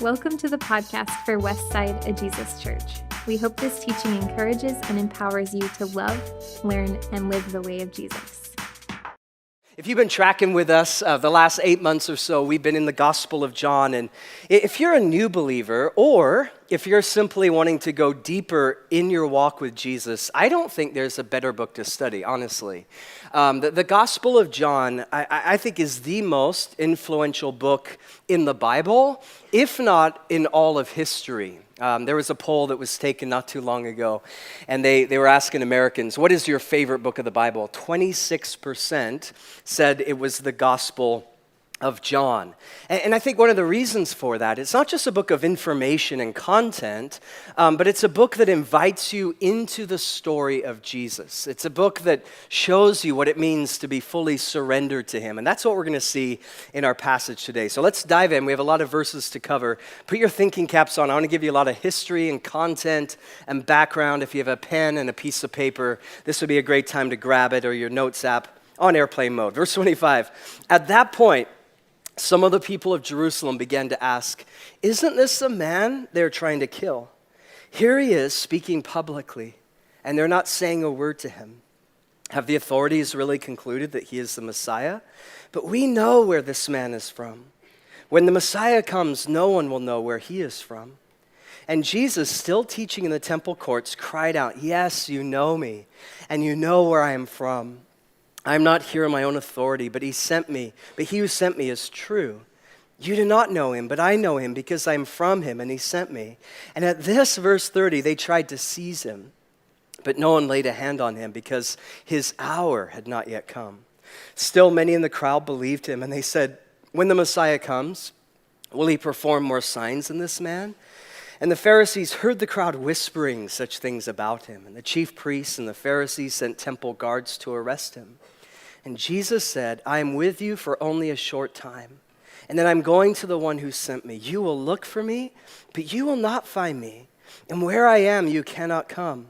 Welcome to the podcast for Westside, a Jesus Church. We hope this teaching encourages and empowers you to love, learn, and live the way of Jesus. If you've been tracking with us the last 8 months or so, we've been in the Gospel of John. And if you're a new believer, or if you're simply wanting to go deeper in your walk with Jesus, I don't think there's a better book to study, honestly. The Gospel of John, I think, is the most influential book in the Bible, if not in all of history. There was a poll that was taken not too long ago, and they were asking Americans, what is your favorite book of the Bible? 26% said it was the Gospel of John. And I think one of the reasons for that, it's not just a book of information and content, but it's a book that invites you into the story of Jesus. It's a book that shows you what it means to be fully surrendered to Him. And that's what we're going to see in our passage today. So let's dive in. We have a lot of verses to cover. Put your thinking caps on. I want to give you a lot of history and content and background. If you have a pen and a piece of paper, this would be a great time to grab it, or your notes app on airplane mode. Verse 25. At that point, some of the people of Jerusalem began to ask, isn't this the man they're trying to kill? Here he is speaking publicly, and they're not saying a word to him. Have the authorities really concluded that he is the Messiah? But we know where this man is from. When the Messiah comes, no one will know where he is from. And Jesus, still teaching in the temple courts, cried out, yes, you know me, and you know where I am from. I am not here on my own authority, but he who sent me is true. You do not know him, but I know him because I am from him and he sent me. And at this, verse 30, they tried to seize him, but no one laid a hand on him because his hour had not yet come. Still, many in the crowd believed him, and they said, when the Messiah comes, will he perform more signs than this man? And the Pharisees heard the crowd whispering such things about him. And the chief priests and the Pharisees sent temple guards to arrest him. And Jesus said, I am with you for only a short time, and then I'm going to the one who sent me. You will look for me, but you will not find me. And where I am, you cannot come.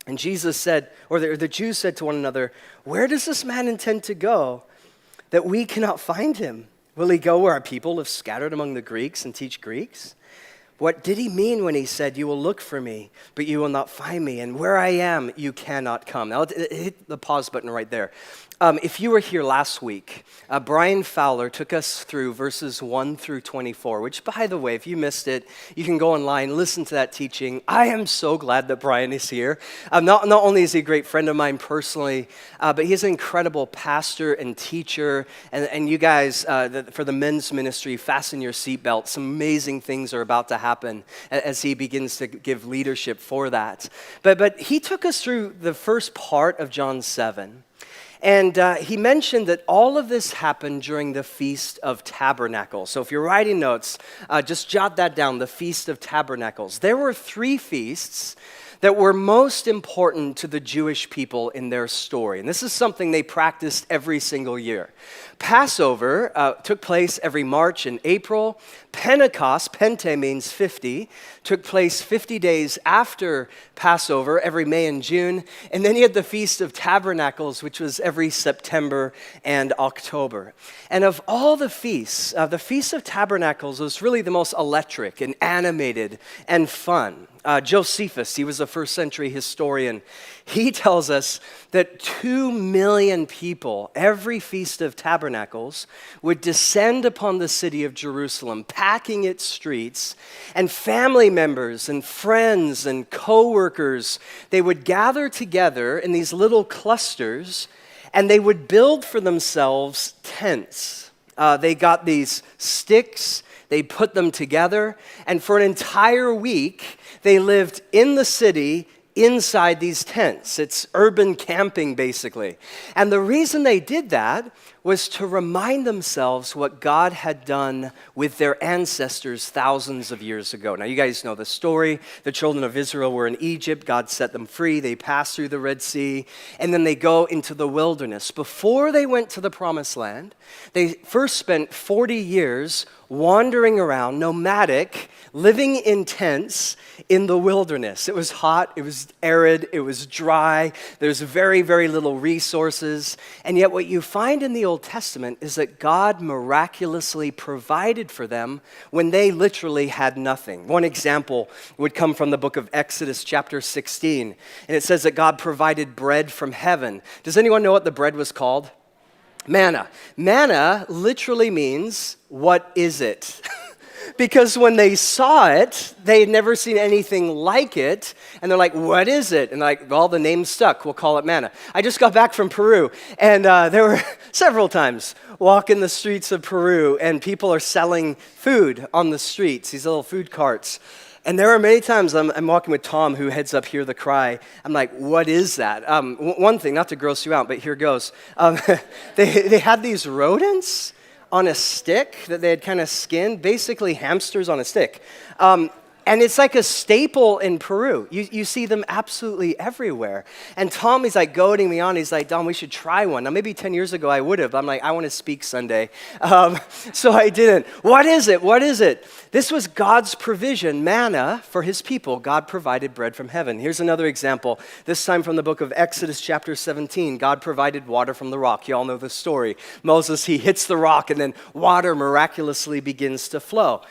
And Jesus said, or the Jews said to one another, where does this man intend to go that we cannot find him? Will he go where our people have scattered among the Greeks and teach Greeks? What did he mean when he said, you will look for me, but you will not find me, and where I am, you cannot come? Now, hit the pause button right there. If you were here last week, Brian Fowler took us through verses 1 through 24, which, by the way, if you missed it, you can go online, listen to that teaching. I am so glad that Brian is here. Not only is he a great friend of mine personally, but he's an incredible pastor and teacher. And you guys, for the men's ministry, fasten your seatbelt. Some amazing things are about to happen as he begins to give leadership for that. But he took us through the first part of John 7. And he mentioned that all of this happened during the Feast of Tabernacles. So if you're writing notes, just jot that down, the Feast of Tabernacles. There were 3 feasts that were most important to the Jewish people in their story. And this is something they practiced every single year. Passover took place every March and April. Pentecost, Pente means 50, took place 50 days after Passover, every May and June. And then you had the Feast of Tabernacles, which was every September and October. And of all the feasts, the Feast of Tabernacles was really the most electric and animated and fun. Josephus, he was a first century historian, he tells us that 2 million people, every Feast of Tabernacles, would descend upon the city of Jerusalem, packing its streets, and family members and friends and co-workers, they would gather together in these little clusters, and they would build for themselves tents. They got these sticks, they put them together, and for an entire week, they lived in the city inside these tents. It's urban camping, basically. And the reason they did that was to remind themselves what God had done with their ancestors thousands of years ago. Now, you guys know the story. The children of Israel were in Egypt. God set them free. They passed through the Red Sea, and then they go into the wilderness. Before they went to the Promised Land, they first spent 40 years wandering around, nomadic, living in tents in the wilderness. It was hot, it was arid, it was dry, there's very, very little resources. And yet what you find in the Old Testament is that God miraculously provided for them when they literally had nothing. One example would come from the book of Exodus chapter 16. And it says that God provided bread from heaven. Does anyone know what the bread was called? Manna. Manna literally means, what is it? Because when they saw it, they had never seen anything like it, and they're like, what is it? And like, well, the name stuck, we'll call it manna. I just got back from Peru, and there were several times walking the streets of Peru, and people are selling food on the streets, these little food carts. And there are many times I'm walking with Tom, who heads up Hear the Cry. I'm like, what is that? One thing, not to gross you out, but here goes. They had these rodents on a stick that they had kind of skinned, basically hamsters on a stick. And it's like a staple in Peru. You see them absolutely everywhere. And Tom, he's like goading me on. He's like, Don, we should try one. Now, maybe 10 years ago I would have. I'm like, I want to speak Sunday. So I didn't. What is it? What is it? This was God's provision, manna for his people. God provided bread from heaven. Here's another example, this time from the book of Exodus chapter 17. God provided water from the rock. You all know the story. Moses, he hits the rock and then water miraculously begins to flow.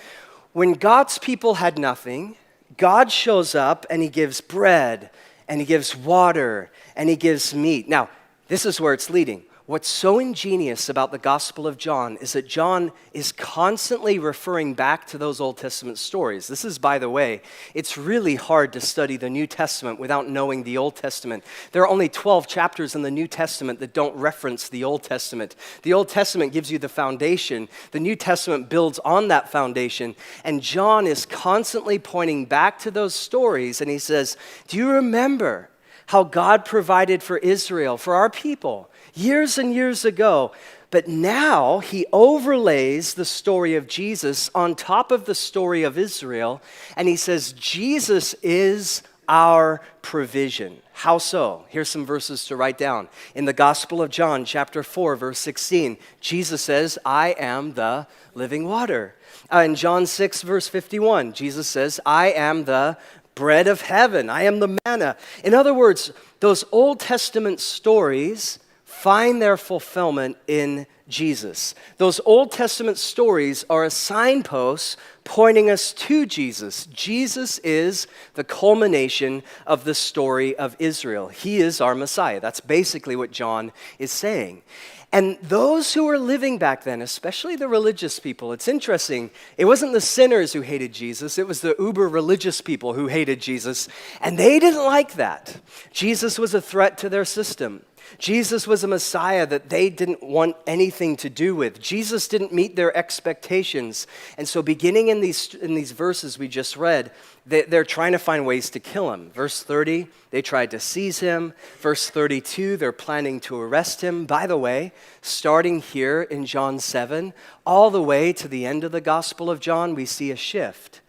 When God's people had nothing, God shows up and he gives bread and he gives water and he gives meat. Now, this is where it's leading. What's so ingenious about the Gospel of John is that John is constantly referring back to those Old Testament stories. This is, by the way, it's really hard to study the New Testament without knowing the Old Testament. There are only 12 chapters in the New Testament that don't reference the Old Testament. The Old Testament gives you the foundation. The New Testament builds on that foundation. And John is constantly pointing back to those stories, and he says, do you remember how God provided for Israel, for our people, years and years ago? But now he overlays the story of Jesus on top of the story of Israel, and he says, Jesus is our provision. How so? Here's some verses to write down. In the Gospel of John, chapter 4, verse 16, Jesus says, I am the living water. In John 6, verse 51, Jesus says, I am the bread of heaven. I am the manna. In other words, those Old Testament stories find their fulfillment in Jesus. Those Old Testament stories are a signpost pointing us to Jesus. Jesus is the culmination of the story of Israel. He is our Messiah. That's basically what John is saying. And those who were living back then, especially the religious people, it's interesting, it wasn't the sinners who hated Jesus, it was the uber religious people who hated Jesus, and they didn't like that. Jesus was a threat to their system. Jesus was a Messiah that they didn't want anything to do with. Jesus didn't meet their expectations. And so beginning in these verses we just read, they're trying to find ways to kill him. Verse 30, they tried to seize him. Verse 32, they're planning to arrest him. By the way, starting here in John 7, all the way to the end of the Gospel of John, we see a shift.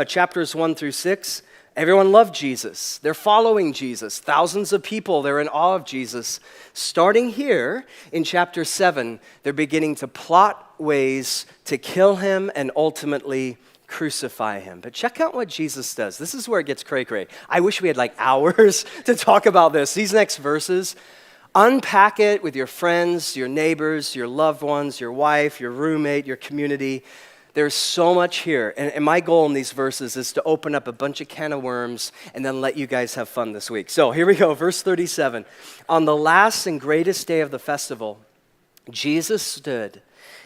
Chapters 1 through 6, everyone loved Jesus. They're following Jesus. Thousands of people, they're in awe of Jesus. Starting here in chapter 7, they're beginning to plot ways to kill him and ultimately crucify him. But check out what Jesus does. This is where it gets cray-cray. I wish we had like hours to talk about this. These next verses, unpack it with your friends, your neighbors, your loved ones, your wife, your roommate, your community. There's so much here, and my goal in these verses is to open up a bunch of can of worms and then let you guys have fun this week. So here we go, verse 37. On the last and greatest day of the festival, Jesus stood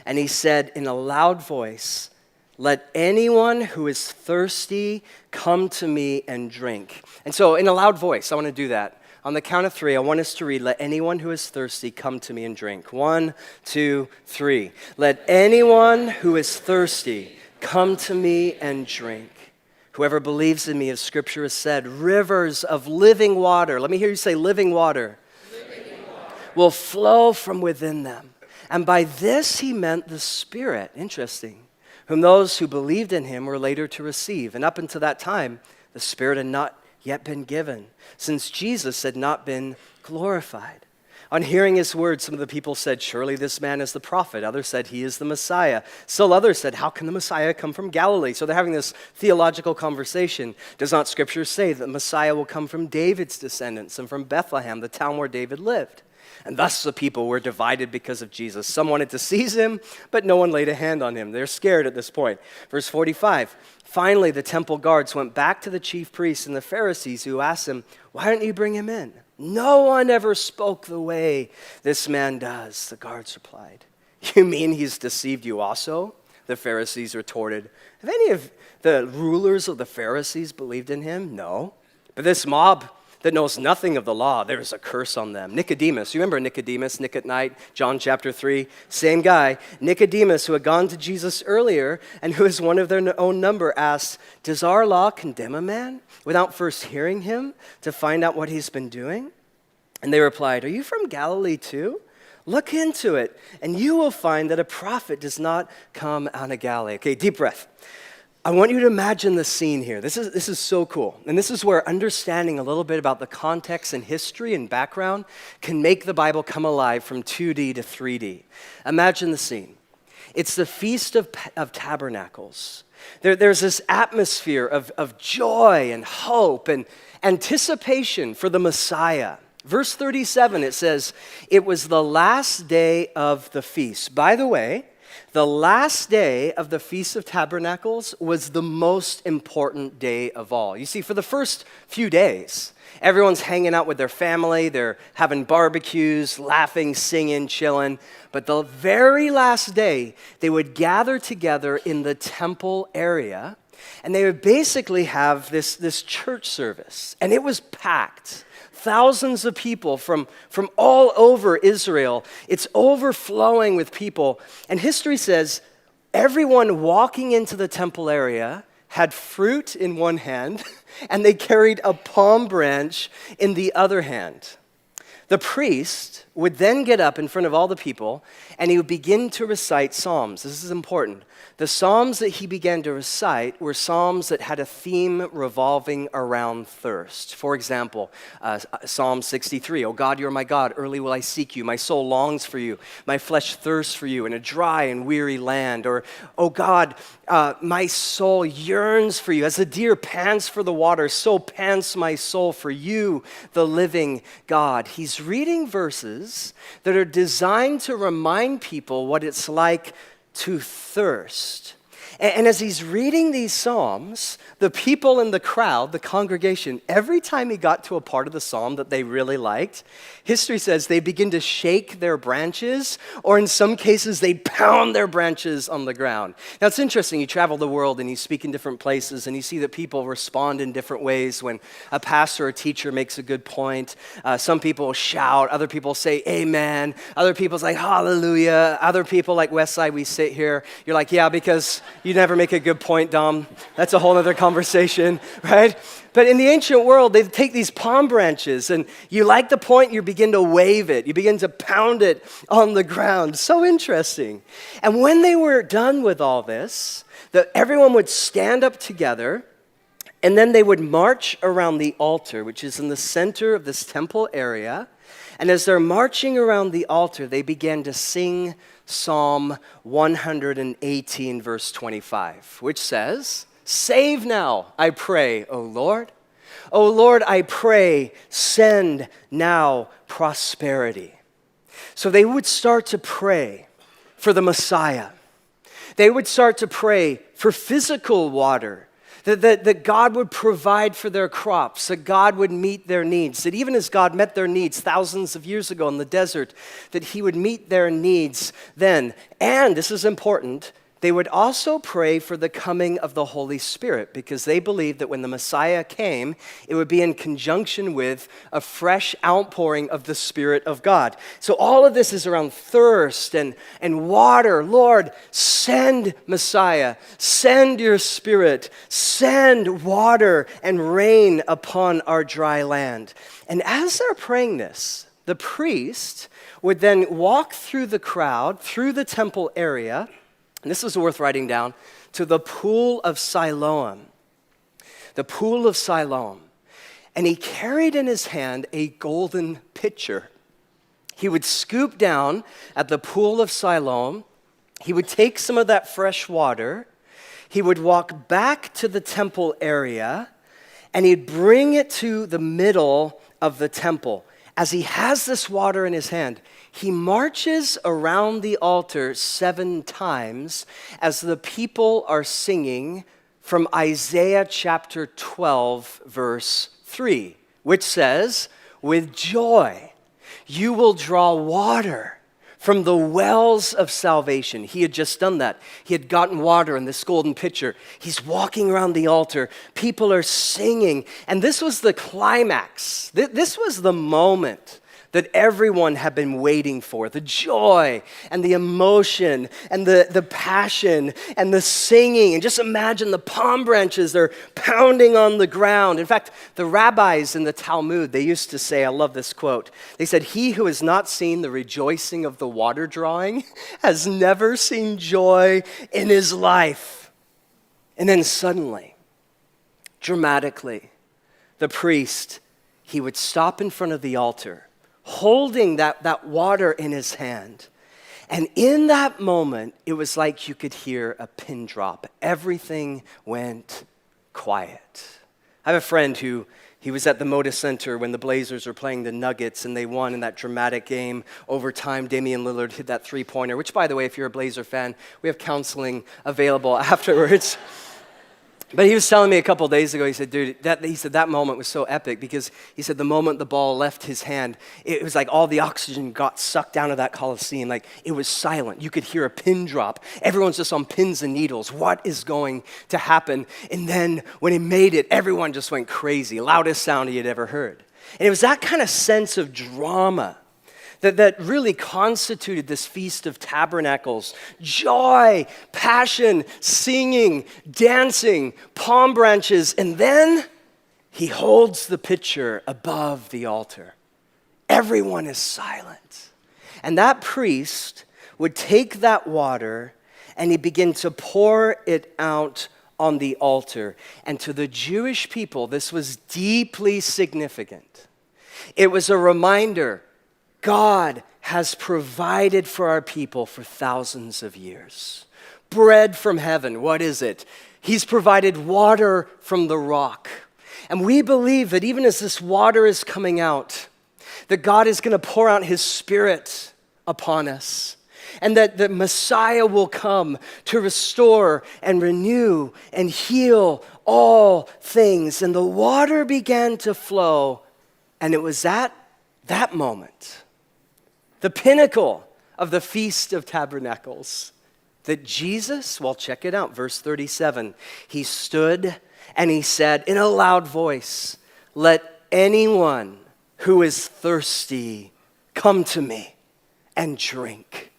and he said in a loud voice, let anyone who is thirsty come to me and drink. And so in a loud voice, I want to do that. On the count of 3, I want us to read, let anyone who is thirsty come to me and drink. 1, 2, 3. Let anyone who is thirsty come to me and drink. Whoever believes in me, as Scripture has said, rivers of living water, let me hear you say living water, will flow from within them. And by this he meant the Spirit, interesting, whom those who believed in him were later to receive. And up until that time, the Spirit had not yet been given, since Jesus had not been glorified. On hearing his words, some of the people said, "Surely this man is the prophet." Others said, "He is the Messiah." Still others said, "How can the Messiah come from Galilee?" So they're having this theological conversation. Does not Scripture say that the Messiah will come from David's descendants and from Bethlehem, the town where David lived? And thus the people were divided because of Jesus. Some wanted to seize him, but no one laid a hand on him. They're scared at this point. Verse 45, finally the temple guards went back to the chief priests and the Pharisees, who asked him, "Why don't you bring him in?" "No one ever spoke the way this man does," the guards replied. "You mean he's deceived you also?" The Pharisees retorted. "Have any of the rulers of the Pharisees believed in him?" "No. But this mob that knows nothing of the law, there is a curse on them." Nicodemus, you remember Nicodemus, Nick at Night, John chapter 3, same guy. Nicodemus, who had gone to Jesus earlier and who is one of their own number, asked, "Does our law condemn a man without first hearing him to find out what he's been doing?" And they replied, "Are you from Galilee too? Look into it, and you will find that a prophet does not come out of Galilee." Okay, deep breath. I want you to imagine the scene here. This is so cool. And this is where understanding a little bit about the context and history and background can make the Bible come alive from 2D to 3D. Imagine the scene. It's the Feast of Tabernacles. There's this atmosphere of joy and hope and anticipation for the Messiah. Verse 37, it says, "It was the last day of the feast." By the way, the last day of the Feast of Tabernacles was the most important day of all. You see, for the first few days, everyone's hanging out with their family, they're having barbecues, laughing, singing, chilling. But the very last day, they would gather together in the temple area, and they would basically have this church service. And it was packed. Thousands of people from all over Israel. It's overflowing with people. And history says everyone walking into the temple area had fruit in one hand, and they carried a palm branch in the other hand. The priest would then get up in front of all the people, and he would begin to recite psalms. This is important. The psalms that he began to recite were psalms that had a theme revolving around thirst. For example, Psalm 63, "O God, you are my God, early will I seek you. My soul longs for you. My flesh thirsts for you in a dry and weary land." Or, "O God, my soul yearns for you. As the deer pants for the water, so pants my soul for you, the living God." He's reading verses that are designed to remind people what it's like to thirst. And as he's reading these psalms, the people in the crowd, the congregation, every time he got to a part of the psalm that they really liked, history says they begin to shake their branches, or in some cases, they pound their branches on the ground. Now, it's interesting. You travel the world and you speak in different places, and you see that people respond in different ways when a pastor or teacher makes a good point. Some people shout. Other people say amen. Other people say hallelujah. Other people, like Westside, we sit here. You're like, yeah, because you never make a good point, Dom. That's a whole other conversation, right? But in the ancient world, they take these palm branches, and you like the point, you begin to wave it. You begin to pound it on the ground. So interesting. And when they were done with all this, everyone would stand up together, and then they would march around the altar, which is in the center of this temple area. And as they're marching around the altar, they began to sing Psalm 118, verse 25, which says, "Save now, I pray, O Lord. O Lord, I pray, send now prosperity." So they would start to pray for the Messiah. They would start to pray for physical water, that God would provide for their crops, that God would meet their needs, that even as God met their needs thousands of years ago in the desert, that he would meet their needs then. And this is important, they would also pray for the coming of the Holy Spirit, because they believed that when the Messiah came, it would be in conjunction with a fresh outpouring of the Spirit of God. So all of this is around thirst and water. Lord, send Messiah, send your Spirit, send water and rain upon our dry land. And as they're praying this, the priest would then walk through the crowd, through the temple area, and this is worth writing down, to the pool of Siloam. The pool of Siloam. And he carried in his hand a golden pitcher. He would scoop down at the pool of Siloam. He would take some of that fresh water. He would walk back to the temple area, and he'd bring it to the middle of the temple. As he has this water in his hand, he marches around the altar 7 times as the people are singing from Isaiah chapter 12, verse 3, which says, "With joy you will draw water from the wells of salvation." He had just done that. He had gotten water in this golden pitcher. He's walking around the altar. People are singing. And this was the climax. This was the moment that everyone had been waiting for. The joy and the emotion and the passion and the singing. And just imagine the palm branches, they're pounding on the ground. In fact, the rabbis in the Talmud, they used to say, I love this quote, they said, "He who has not seen the rejoicing of the water drawing has never seen joy in his life." And then suddenly, dramatically, the priest, he would stop in front of the altar, holding that water in his hand. And in that moment, it was like you could hear a pin drop. Everything went quiet. I have a friend who, he was at the Moda Center when the Blazers were playing the Nuggets and they won in that dramatic game. Overtime, Damian Lillard hit that three-pointer, which, by the way, if you're a Blazer fan, we have counseling available afterwards. But he was telling me a couple days ago, he said, dude, that moment was so epic because he said the moment the ball left his hand, it was like all the oxygen got sucked down to that Coliseum. Like it was silent. You could hear a pin drop. Everyone's just on pins and needles. What is going to happen? And then when he made it, everyone just went crazy. Loudest sound he had ever heard. And it was that kind of sense of drama that really constituted this Feast of Tabernacles. Joy, passion, singing, dancing, palm branches, and then he holds the pitcher above the altar. Everyone is silent. And that priest would take that water and he'd begin to pour it out on the altar. And to the Jewish people, this was deeply significant. It was a reminder God has provided for our people for thousands of years. Bread from heaven, what is it? He's provided water from the rock. And we believe that even as this water is coming out, that God is going to pour out his Spirit upon us. And that the Messiah will come to restore and renew and heal all things. And the water began to flow. And it was at that moment, the pinnacle of the Feast of Tabernacles, that Jesus, well, check it out, verse 37, he stood and he said in a loud voice, "Let anyone who is thirsty come to me and drink.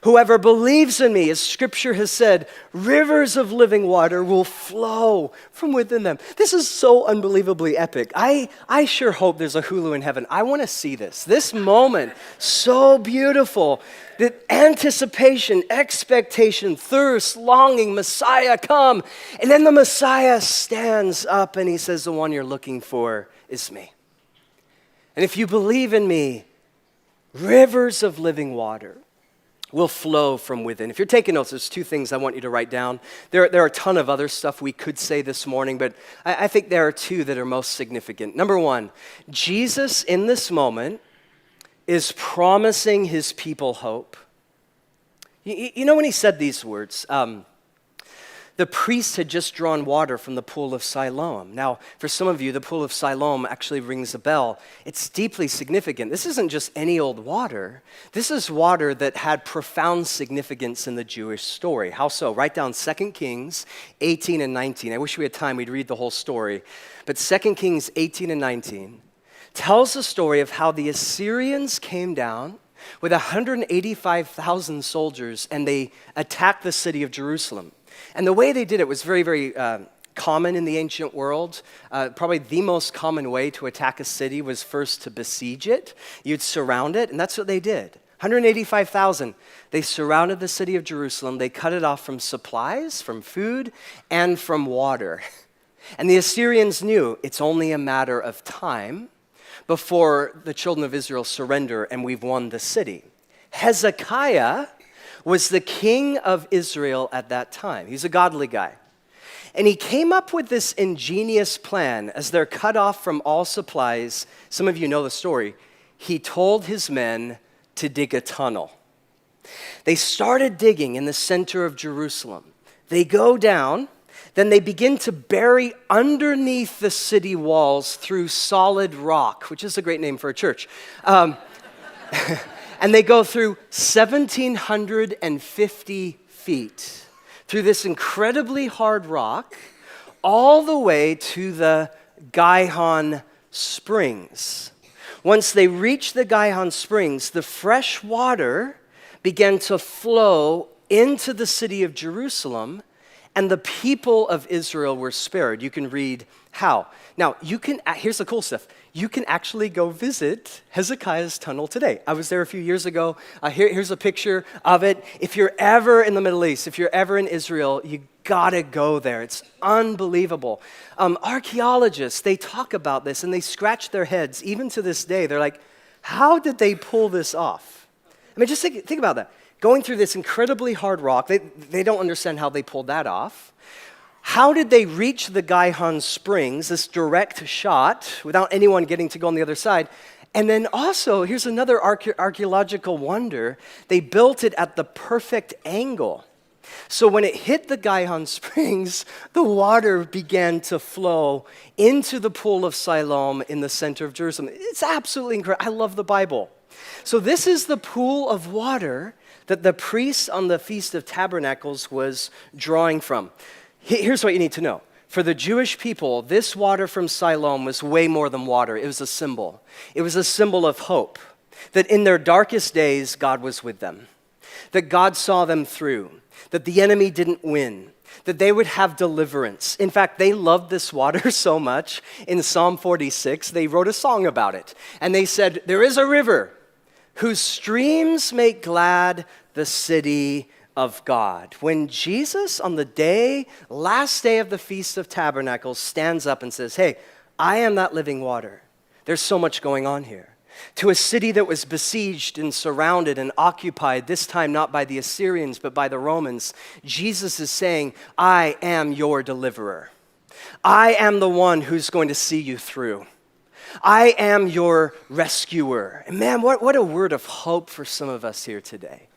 Whoever believes in me, as Scripture has said, rivers of living water will flow from within them." This is so unbelievably epic. I sure hope there's a Hulu in heaven. I want to see this. This moment, so beautiful. The anticipation, expectation, thirst, longing, Messiah come. And then the Messiah stands up and he says, "The one you're looking for is me. And if you believe in me, rivers of living water will flow from within." If you're taking notes, there's 2 things I want you to write down. There are a ton of other stuff we could say this morning, but I think there are 2 that are most significant. Number 1, Jesus in this moment is promising his people hope. You know when he said these words, the priest had just drawn water from the pool of Siloam. Now, for some of you, the pool of Siloam actually rings a bell. It's deeply significant. This isn't just any old water. This is water that had profound significance in the Jewish story. How so? Write down 2 Kings 18 and 19. I wish we had time, we'd read the whole story. But 2 Kings 18 and 19 tells the story of how the Assyrians came down with 185,000 soldiers and they attacked the city of Jerusalem. And the way they did it was very, very common in the ancient world. Probably the most common way to attack a city was first to besiege it. You'd surround it, and that's what they did. 185,000. They surrounded the city of Jerusalem. They cut it off from supplies, from food, and from water. And the Assyrians knew it's only a matter of time before the children of Israel surrender and we've won the city. Hezekiah was the king of Israel at that time. He's a godly guy. And he came up with this ingenious plan as they're cut off from all supplies. Some of you know the story. He told his men to dig a tunnel. They started digging in the center of Jerusalem. They go down, then they begin to bury underneath the city walls through solid rock, which is a great name for a church. And they go through 1,750 feet through this incredibly hard rock all the way to the Gihon Springs. Once they reach the Gihon Springs, the fresh water began to flow into the city of Jerusalem, and the people of Israel were spared. You can read how. Now, here's the cool stuff. You can actually go visit Hezekiah's tunnel today. I was there a few years ago. Here's a picture of it. If you're ever in the Middle East, if you're ever in Israel, you gotta go there. It's unbelievable. Archaeologists, they talk about this and they scratch their heads. Even to this day, they're like, how did they pull this off? I mean, just think about that. Going through this incredibly hard rock, they don't understand how they pulled that off. How did they reach the Gihon Springs, this direct shot, without anyone getting to go on the other side? And then also, here's another archaeological wonder. They built it at the perfect angle. So when it hit the Gihon Springs, the water began to flow into the pool of Siloam in the center of Jerusalem. It's absolutely incredible. I love the Bible. So this is the pool of water that the priest on the Feast of Tabernacles was drawing from. Here's what you need to know. For the Jewish people, this water from Siloam was way more than water. It was a symbol. It was a symbol of hope, that in their darkest days, God was with them, that God saw them through, that the enemy didn't win, that they would have deliverance. In fact, they loved this water so much, in Psalm 46, they wrote a song about it. And they said, there is a river whose streams make glad the city of God. When Jesus, on the last day of the Feast of Tabernacles, stands up and says, hey, I am that living water. There's so much going on here. To a city that was besieged and surrounded and occupied, this time not by the Assyrians, but by the Romans, Jesus is saying, I am your deliverer. I am the one who's going to see you through. I am your rescuer. And man, what a word of hope for some of us here today.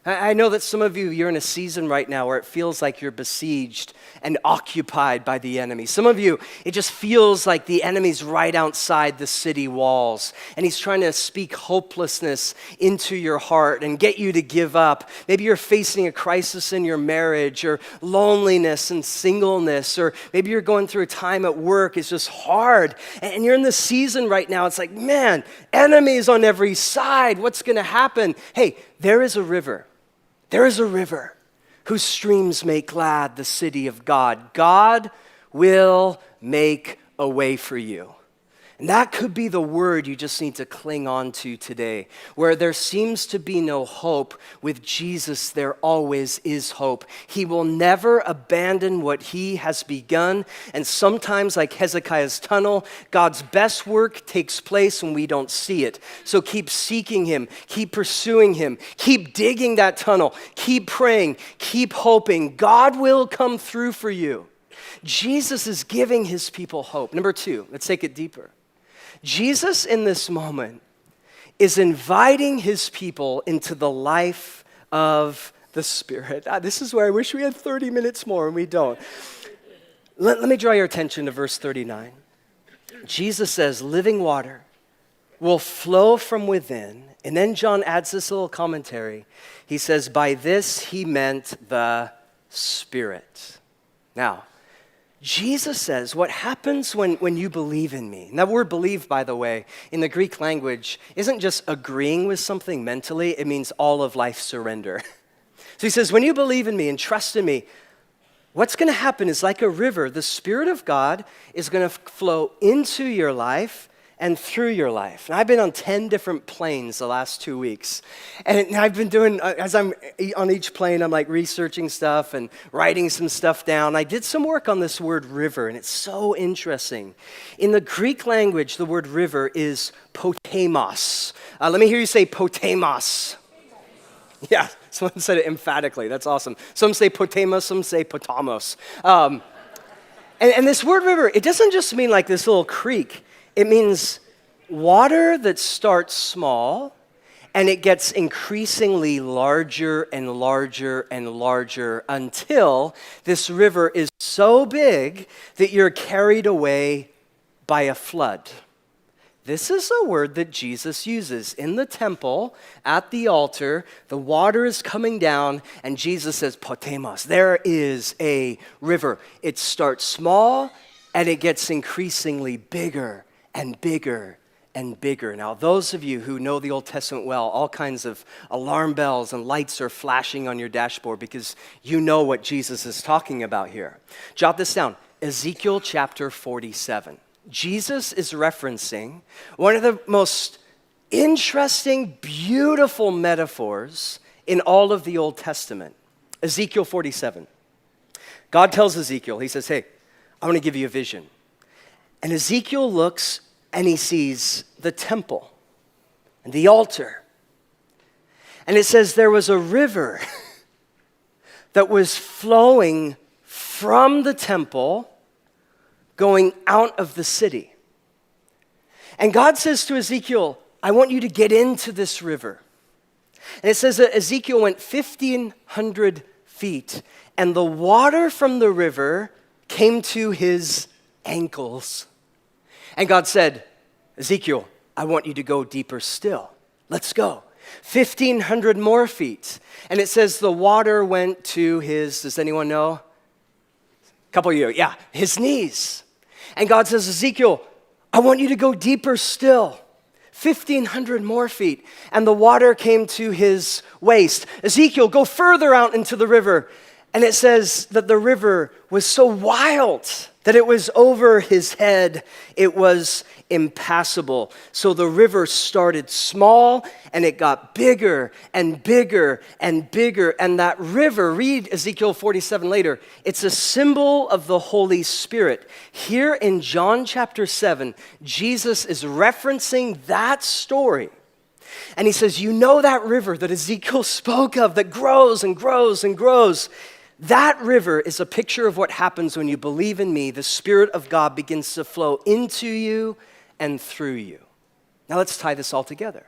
I know that some of you, you're in a season right now where it feels like you're besieged and occupied by the enemy. Some of you, it just feels like the enemy's right outside the city walls, and he's trying to speak hopelessness into your heart and get you to give up. Maybe you're facing a crisis in your marriage, or loneliness and singleness, or maybe you're going through a time at work. It's just hard, and you're in this season right now. It's like, man, enemies on every side. What's going to happen? Hey, there is a river. There is a river whose streams make glad the city of God. God will make a way for you. And that could be the word you just need to cling on to today. Where there seems to be no hope, with Jesus there always is hope. He will never abandon what he has begun. And sometimes, like Hezekiah's tunnel, God's best work takes place when we don't see it. So keep seeking him, keep pursuing him, keep digging that tunnel, keep praying, keep hoping. God will come through for you. Jesus is giving his people hope. Number 2, let's take it deeper. Jesus in this moment is inviting his people into the life of the Spirit. This is where I wish we had 30 minutes more, and we don't. Let me draw your attention to verse 39. Jesus says, living water will flow from within. And then John adds this little commentary. He says, by this he meant the Spirit. Now, Jesus says, what happens when you believe in me? And that word believe, by the way, in the Greek language, isn't just agreeing with something mentally. It means all of life surrender. So he says, when you believe in me and trust in me, what's going to happen is like a river. The Spirit of God is going to flow into your life, and through your life. And I've been on 10 different planes the last 2 weeks. And I've been doing, as I'm on each plane, I'm like researching stuff and writing some stuff down. I did some work on this word river, and it's so interesting. In the Greek language, the word river is potamos. Let me hear you say potamos. Yeah, someone said it emphatically. That's awesome. Some say potamos, some say potamos. And this word river, it doesn't just mean like this little creek. It means water that starts small and it gets increasingly larger and larger and larger until this river is so big that you're carried away by a flood. This is a word that Jesus uses in the temple at the altar. The water is coming down and Jesus says, potemos, there is a river. It starts small and it gets increasingly bigger and bigger and bigger. Now, those of you who know the Old Testament well, all kinds of alarm bells and lights are flashing on your dashboard because you know what Jesus is talking about here. Jot this down, Ezekiel chapter 47. Jesus is referencing one of the most interesting, beautiful metaphors in all of the Old Testament. Ezekiel 47. God tells Ezekiel, he says, hey, I want to give you a vision. And Ezekiel looks and he sees the temple and the altar. And it says there was a river that was flowing from the temple going out of the city. And God says to Ezekiel, I want you to get into this river. And it says that Ezekiel went 1,500 feet, and the water from the river came to his ankles. And God said, Ezekiel, I want you to go deeper still. Let's go. 1,500 more feet. And it says the water went to his, does anyone know? A couple of you, yeah, his knees. And God says, Ezekiel, I want you to go deeper still. 1,500 more feet. And the water came to his waist. Ezekiel, go further out into the river. And it says that the river was so wild that it was over his head. It was impassable. So the river started small and it got bigger and bigger and bigger. And that river, read Ezekiel 47 later, it's a symbol of the Holy Spirit. Here in John chapter 7, Jesus is referencing that story. And he says, you know that river that Ezekiel spoke of that grows and grows and grows. That river is a picture of what happens when you believe in me. The Spirit of God begins to flow into you and through you. Now let's tie this all together.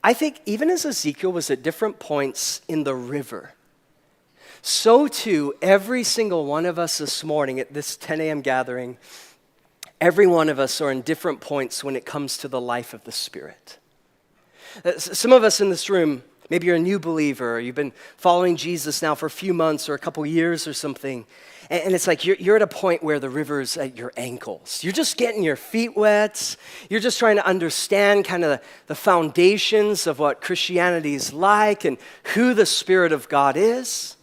I think even as Ezekiel was at different points in the river, so too every single one of us this morning at this 10 a.m. gathering, every one of us are in different points when it comes to the life of the Spirit. Some of us in this room, maybe you're a new believer, or you've been following Jesus now for a few months or a couple years or something, and it's like you're at a point where the river's at your ankles. You're just getting your feet wet. You're just trying to understand kind of the foundations of what Christianity is like and who the Spirit of God is.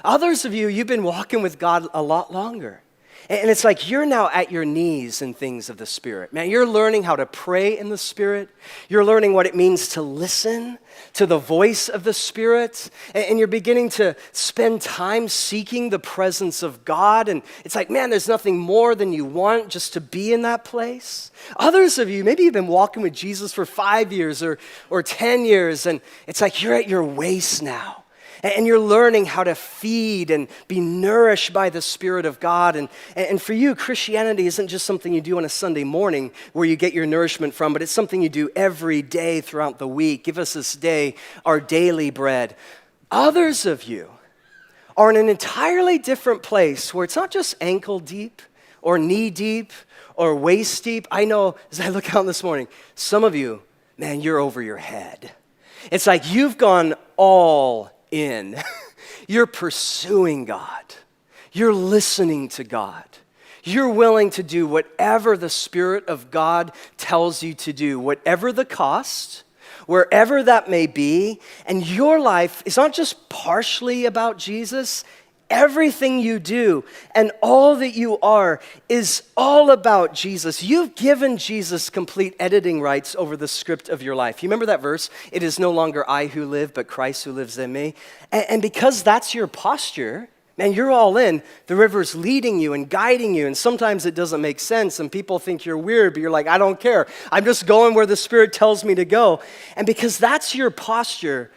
Others of you, you've been walking with God a lot longer. And it's like you're now at your knees in things of the Spirit. Man, you're learning how to pray in the Spirit. You're learning what it means to listen to the voice of the Spirit. And you're beginning to spend time seeking the presence of God. And it's like, man, there's nothing more than you want just to be in that place. Others of you, maybe you've been walking with Jesus for 5 years or 10 years. And it's like you're at your waist now. And you're learning how to feed and be nourished by the Spirit of God. And for you, Christianity isn't just something you do on a Sunday morning where you get your nourishment from, but it's something you do every day throughout the week. Give us this day our daily bread. Others of you are in an entirely different place where it's not just ankle deep or knee deep or waist deep. I know as I look out this morning, some of you, man, you're over your head. It's like you've gone all in. You're pursuing God. You're listening to God. You're willing to do whatever the Spirit of God tells you to do, whatever the cost, wherever that may be. And your life is not just partially about Jesus. everything you do and all that you are is all about Jesus. You've given Jesus complete editing rights over the script of your life. You remember that verse? It is no longer I who live, but Christ who lives in me. And because that's your posture, man, you're all in. The river's leading you and guiding you, and sometimes it doesn't make sense, and people think you're weird, but you're like, I don't care. I'm just going where the Spirit tells me to go. And because that's your posture,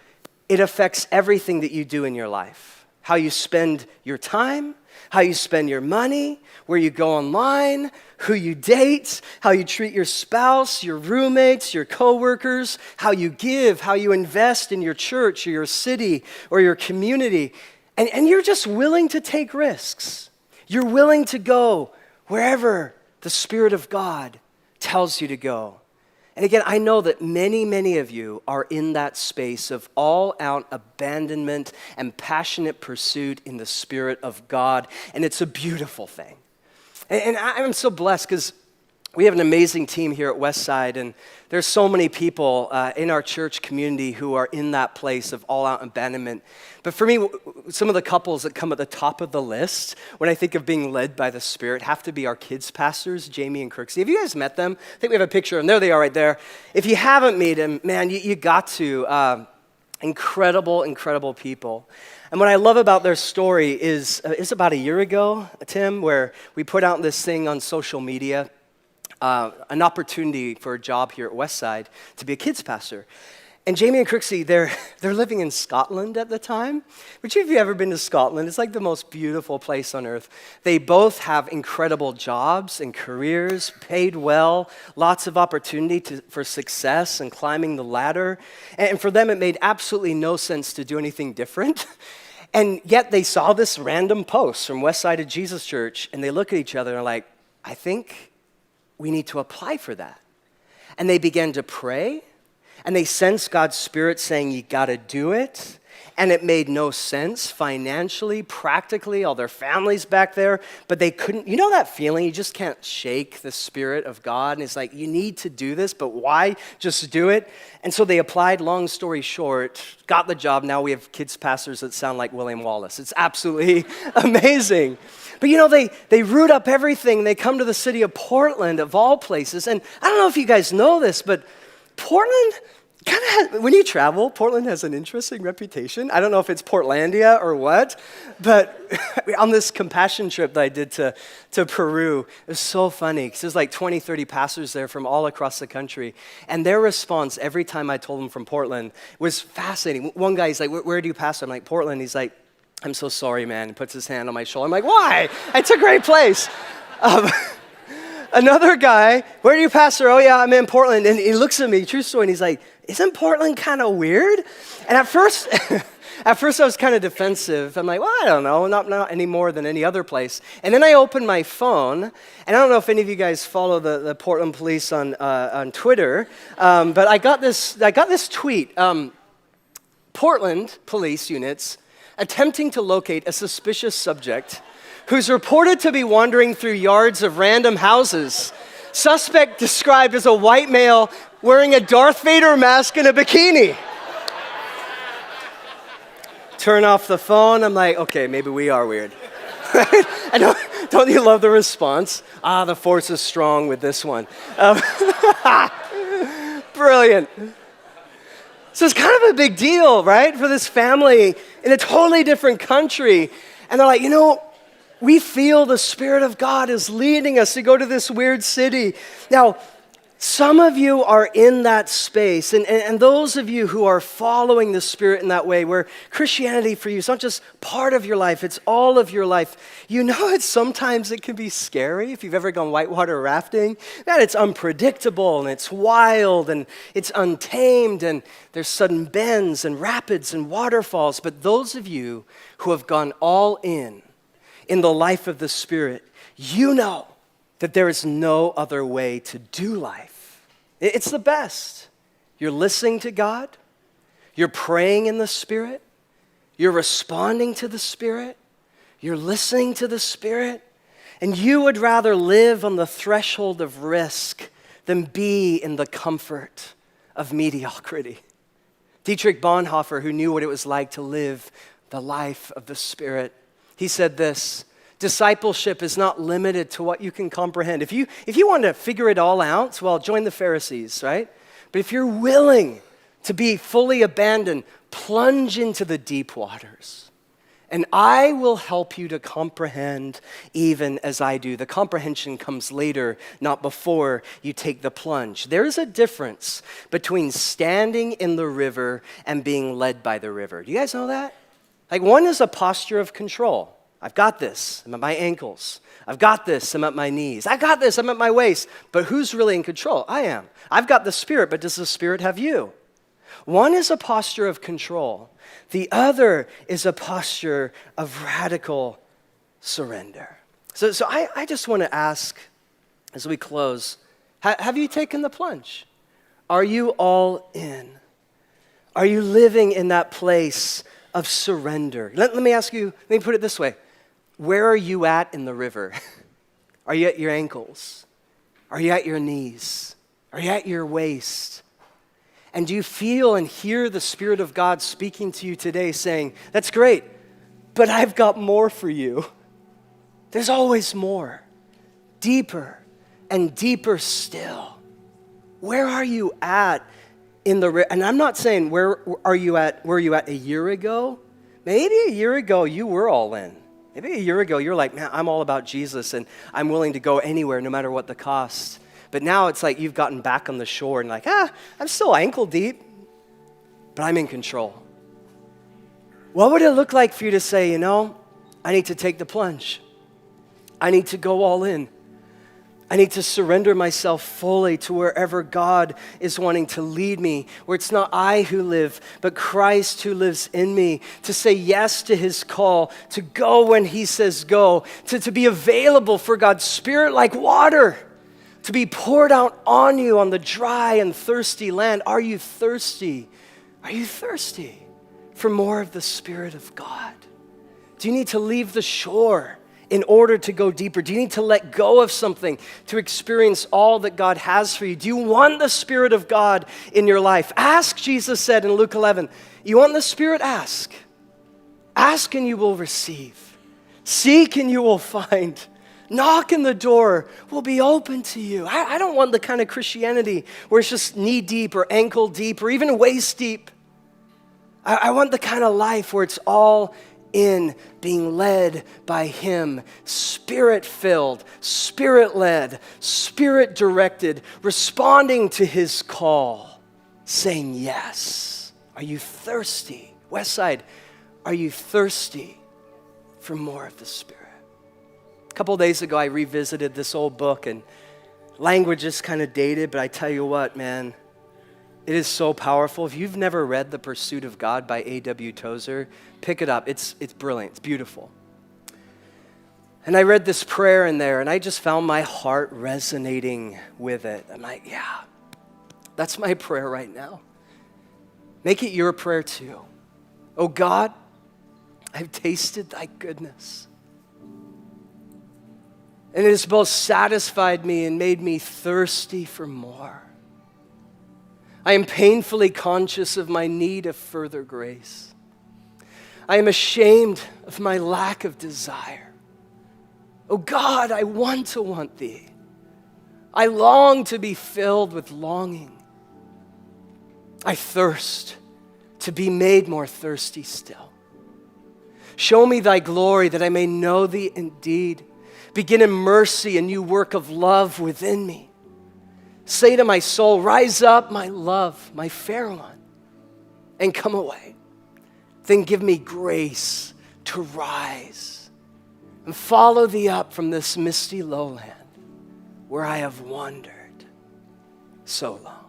it affects everything that you do in your life. How you spend your time, how you spend your money, where you go online, who you date, how you treat your spouse, your roommates, your coworkers, how you give, how you invest in your church or your city or your community. And you're just willing to take risks. You're willing to go wherever the Spirit of God tells you to go. And again, I know that many of you are in that space of all-out abandonment and passionate pursuit in the Spirit of God, and it's a beautiful thing. And I'm so blessed because we have an amazing team here at Westside, and there's so many people in our church community who are in that place of all-out abandonment. But for me, some of the couples that come at the top of the list when I think of being led by the Spirit have to be our kids pastors, Jamie and Kirksey. Have you guys met them? I think we have a picture of them. There they are right there. If you haven't met them, man, you got to. Incredible people. And what I love about their story is it's about a year ago, Tim, where we put out this thing on social media, an opportunity for a job here at Westside to be a kids pastor. And Jamie and Kirksey, they're living in Scotland at the time. Which, if you've ever been to Scotland, it's like the most beautiful place on earth. They both have incredible jobs and careers, paid well, lots of opportunity for success and climbing the ladder. And for them, it made absolutely no sense to do anything different. And yet they saw this random post from Westside of Jesus Church, and they look at each other and are like, I think we need to apply for that. And they began to pray, and they sensed God's Spirit saying, you gotta do it. And it made no sense financially, practically, all their families back there, but they couldn't, you know that feeling, you just can't shake the Spirit of God, and it's like, you need to do this, but why just do it? And so they applied, long story short, got the job. Now we have kids pastors that sound like William Wallace. It's absolutely amazing. But you know, they root up everything. They come to the city of Portland, of all places, and I don't know if you guys know this, but Portland kind of has, when you travel, Portland has an interesting reputation. I don't know if it's Portlandia or what, but on this compassion trip that I did to Peru, it was so funny because there's like 20, 30 pastors there from all across the country, and their response every time I told them from Portland was fascinating. One guy, he's like, where do you pastor? I'm like, Portland. He's like, I'm so sorry, man. He puts his hand on my shoulder. I'm like, why? It's a great place. Another guy, where do you pastor? Oh yeah, I'm in Portland. And he looks at me, true story, and he's like, isn't Portland kind of weird? And at first I was kind of defensive. I'm like, well, I don't know, not any more than any other place. And then I opened my phone, and I don't know if any of you guys follow the Portland police on Twitter, but I got this tweet. Portland police units attempting to locate a suspicious subject who's reported to be wandering through yards of random houses. Suspect described as a white male wearing a Darth Vader mask and a bikini. Turn off the phone. I'm like, okay, maybe we are weird. Don't you love the response? The force is strong with this one. Brilliant. So it's kind of a big deal, right, for this family in a totally different country. And they're like, you know, we feel the Spirit of God is leading us to go to this weird city. Now, some of you are in that space, and those of you who are following the Spirit in that way, where Christianity for you is not just part of your life, it's all of your life. You know sometimes it can be scary. If you've ever gone whitewater rafting, man, it's unpredictable, and it's wild, and it's untamed, and there's sudden bends and rapids and waterfalls. But those of you who have gone all in the life of the Spirit, you know that there is no other way to do life. It's the best. You're listening to God. You're praying in the Spirit. You're responding to the Spirit. You're listening to the Spirit. And you would rather live on the threshold of risk than be in the comfort of mediocrity. Dietrich Bonhoeffer, who knew what it was like to live the life of the Spirit, He said this: discipleship is not limited to what you can comprehend. If you want to figure it all out, well, join the Pharisees, right? But if you're willing to be fully abandoned, plunge into the deep waters. And I will help you to comprehend even as I do. The comprehension comes later, not before you take the plunge. There is a difference between standing in the river and being led by the river. Do you guys know that? Like, one is a posture of control. I've got this, I'm at my ankles. I've got this, I'm at my knees. I got this, I'm at my waist. But who's really in control? I am. I've got the Spirit, but does the Spirit have you? One is a posture of control. The other is a posture of radical surrender. So I just want to ask, as we close, have you taken the plunge? Are you all in? Are you living in that place of surrender? Let me ask you, let me put it this way. Where are you at in the river? Are you at your ankles? Are you at your knees? Are you at your waist? And do you feel and hear the Spirit of God speaking to you today saying, that's great, but I've got more for you. There's always more, deeper and deeper still. Where are you at in the river? And I'm not saying where are you at a year ago? Maybe a year ago you were all in. Maybe a year ago you're like, man, I'm all about Jesus and I'm willing to go anywhere no matter what the cost. But now it's like you've gotten back on the shore and like, I'm still ankle deep, but I'm in control. What would it look like for you to say, I need to take the plunge. I need to go all in. I need to surrender myself fully to wherever God is wanting to lead me, where it's not I who live, but Christ who lives in me, to say yes to his call, to go when he says go, to be available for God's Spirit like water, to be poured out on you on the dry and thirsty land. Are you thirsty? Are you thirsty for more of the Spirit of God? Do you need to leave the shore in order to go deeper? Do you need to let go of something to experience all that God has for you? Do you want the Spirit of God in your life? Ask, Jesus said in Luke 11. You want the Spirit? Ask. Ask and you will receive. Seek and you will find. Knock and the door will be open to you. I don't want the kind of Christianity where it's just knee deep or ankle deep or even waist deep. I want the kind of life where it's all in, being led by him, Spirit-filled, Spirit-led, Spirit-directed, responding to his call, saying yes. Are you thirsty? Westside, are you thirsty for more of the Spirit? A couple of days ago, I revisited this old book, and language is kind of dated, but I tell you what, man, it is so powerful. If you've never read The Pursuit of God by A.W. Tozer, pick it up. It's brilliant. It's beautiful. And I read this prayer in there, and I just found my heart resonating with it. I'm like, yeah, that's my prayer right now. Make it your prayer too. Oh God, I've tasted thy goodness. And it has both satisfied me and made me thirsty for more. I am painfully conscious of my need of further grace. I am ashamed of my lack of desire. Oh God, I want to want thee. I long to be filled with longing. I thirst to be made more thirsty still. Show me thy glory that I may know thee indeed. Begin in mercy a new work of love within me. Say to my soul, rise up, my love, my fair one, and come away. Then give me grace to rise and follow thee up from this misty lowland where I have wandered so long.